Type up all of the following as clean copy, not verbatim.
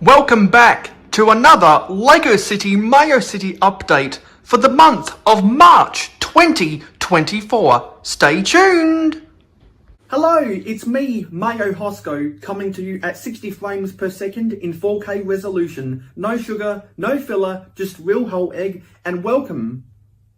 Welcome back to another LEGO City Mayo City update for the month of March 2024. Stay tuned! Hello, it's me, Mayo Hosko, coming to you at 60 frames per second in 4K resolution. No sugar, no filler, just real whole egg, and welcome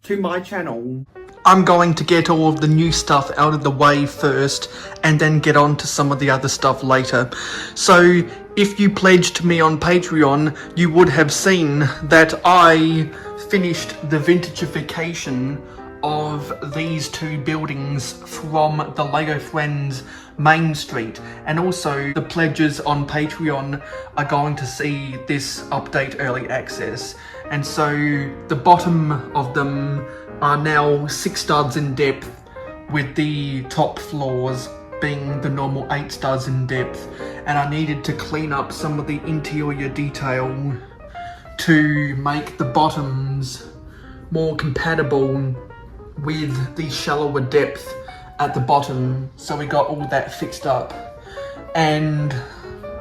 to my channel. I'm going to get all of the new stuff out of the way first and then get on to some of the other stuff later. So if you pledged me on Patreon, you would have seen that I finished the vintagification of these two buildings from the LEGO Friends main street, and also the pledges on Patreon are going to see this update early access. And so the bottom of them are now 6 studs in depth, with the top floors being the normal 8 studs in depth, and I needed to clean up some of the interior detail to make the bottoms more compatible with the shallower depth at the bottom. So we got all that fixed up, and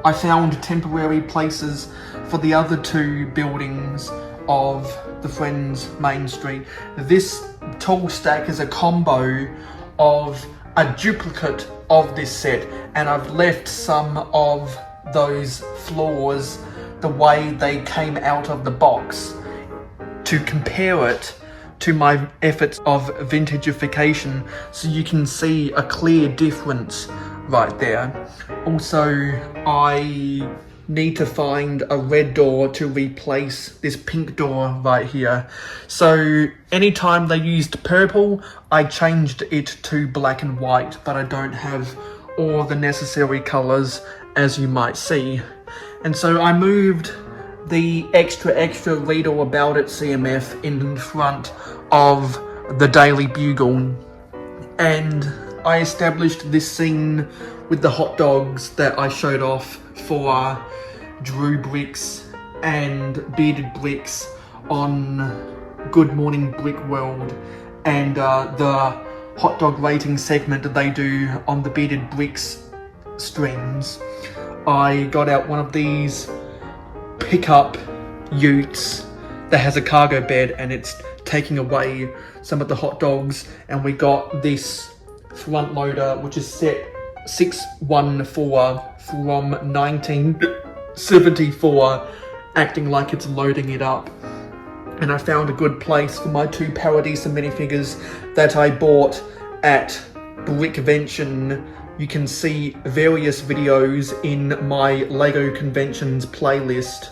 I found temporary places for the other two buildings of the Friends main street. This tall stack is a combo of a duplicate of this set, and I've left some of those floors the way they came out of the box to compare it to my efforts of vintagification, so you can see a clear difference right there. Also, I need to find a red door to replace this pink door right here. So anytime they used purple, I changed it to black and white, but I don't have all the necessary colors, as you might see. And so I moved the extra read all about it CMF in front of the Daily Bugle, and I established this scene with the hot dogs that I showed off for Drew Bricks and Bearded Bricks on Good Morning Brick World, and the hot dog rating segment that they do on the Bearded Bricks streams. I got out one of these pickup utes that has a cargo bed, and it's taking away some of the hot dogs, and we got this front loader which is set 614 from 1974, acting like it's loading it up. And I found a good place for my two Paradisa minifigures that I bought at Brickvention. You can see various videos in my LEGO Conventions playlist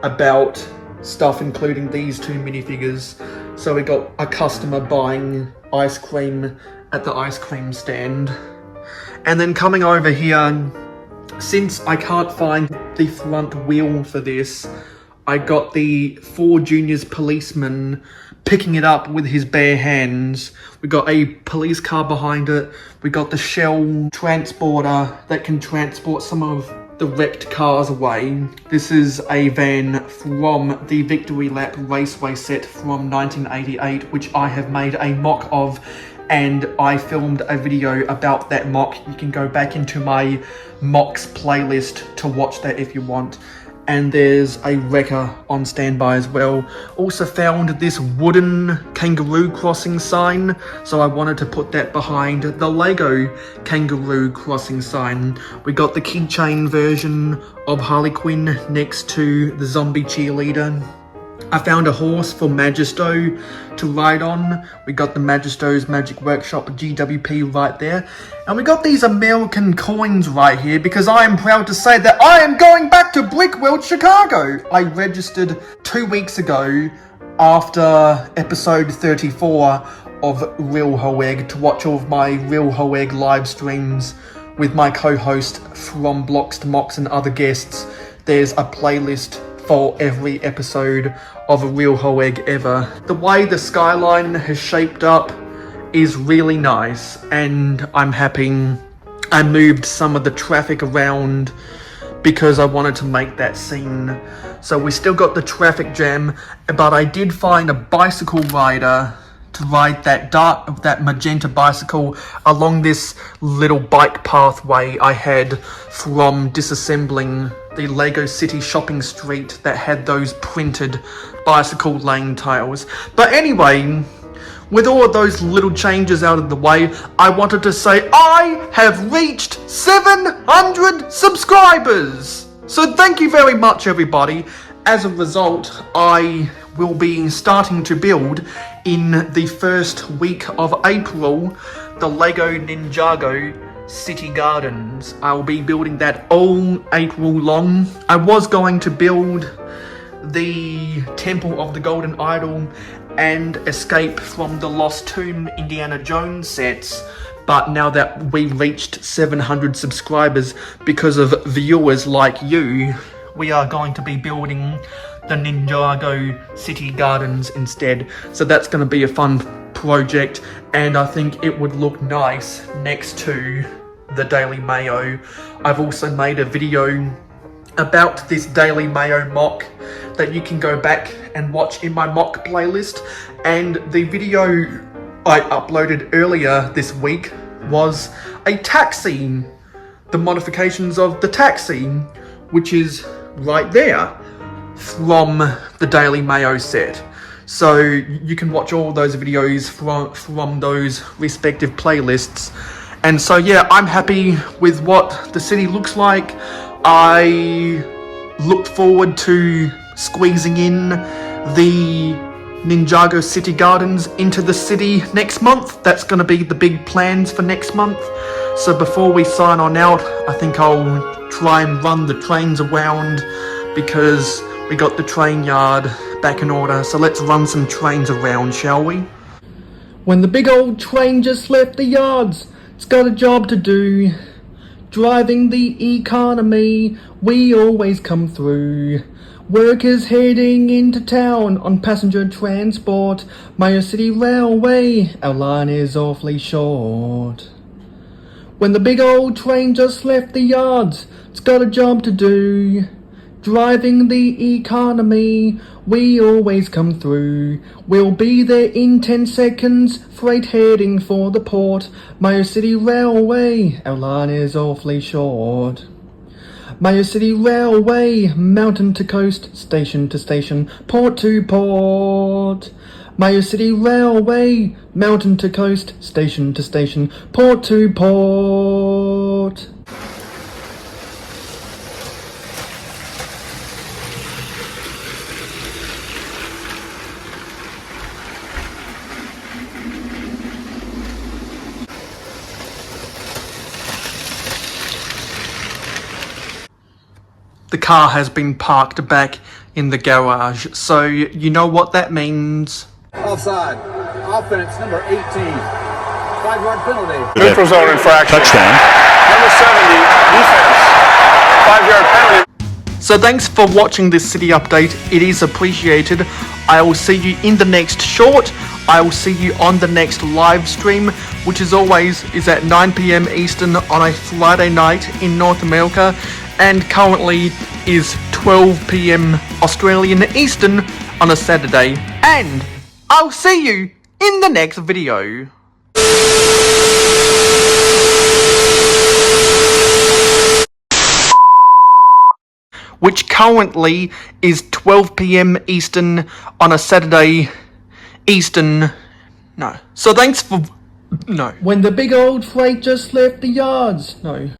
about stuff including these two minifigures. So we got a customer buying ice cream at the ice cream stand. And then coming over here, since I can't find the front wheel for this, I got the 4 Juniors policeman picking it up with his bare hands. We got a police car behind it. We got the Shell transporter that can transport some of the wrecked cars away. This is a van from the Victory Lap Raceway set from 1988, which I have made a mock of, and I filmed a video about that mock. You can go back into my mocks playlist to watch that if you want. And there's a wrecker on standby as well. Also found this wooden kangaroo crossing sign, so I wanted to put that behind the LEGO kangaroo crossing sign. We got the keychain version of Harley Quinn next to the zombie cheerleader. I found a horse for Magisto to ride on. We got the Magisto's Magic Workshop GWP right there. And we got these American coins right here, because I am proud to say that I am going back to Brick World Chicago. I registered 2 weeks ago after episode 34 of Real Hoeg to watch all of my Real Hoeg live streams with my co-host from Blocks to Mocks and other guests. There's a playlist for every episode of a Real Hoeg ever. The way the skyline has shaped up is really nice, and I'm happy. I moved some of the traffic around because I wanted to make that scene. So we still got the traffic jam, but I did find a bicycle rider to ride that magenta bicycle along this little bike pathway I had from disassembling the Lego City shopping street that had those printed bicycle lane tiles. But anyway, with all of those little changes out of the way, I wanted to say I have reached 700 subscribers! So thank you very much, everybody. As a result, I will be starting to build in the first week of April the Lego Ninjago City Gardens. I will be building that all April long. I was going to build the Temple of the Golden Idol and Escape from the Lost Tomb Indiana Jones sets, but now that we reached 700 subscribers because of viewers like you, we are going to be building the Ninjago City Gardens instead. So that's going to be a fun project, and I think it would look nice next to the Daily Mayo. I've also made a video about this Daily Mayo mock that you can go back and watch in my mock playlist, and the video I uploaded earlier this week was a taxi, the modifications of the taxi, which is right there from the Daily Mayo set. So you can watch all those videos from those respective playlists. And so yeah, I'm happy with what the city looks like. I look forward to squeezing in the Ninjago City Gardens into the city next month. That's going to be the big plans for next month. So before we sign on out, I think I'll try and run the trains around, because we got the train yard back in order. So let's run some trains around, shall we? When the big old train just left the yards, it's got a job to do. Driving the economy, we always come through. Workers heading into town on passenger transport. Mayo City Railway, our line is awfully short. When the big old train just left the yards, it's got a job to do. Driving the economy, we always come through. We'll be there in 10 seconds, freight heading for the port. Mayo City Railway, our line is awfully short. Mayo City Railway, mountain to coast, station to station, port to port. Mayo City Railway, mountain to coast, station to station, port to port. The car has been parked back in the garage, so you know what that means. Offside. Offense, number 18. 5-yard penalty. Neutral zone infraction. Touchdown. Number 70, defense. 5-yard penalty. So thanks for watching this city update. It is appreciated. I will see you in the next short. I will see you on the next live stream, which as always is at 9 PM Eastern on a Friday night in North America, and currently is 12 PM Australian Eastern on a Saturday. And I'll see you in the next video. Which currently is 12 PM Eastern on a Saturday Eastern. No. So thanks for... No. When the big old freight just left the yards. No.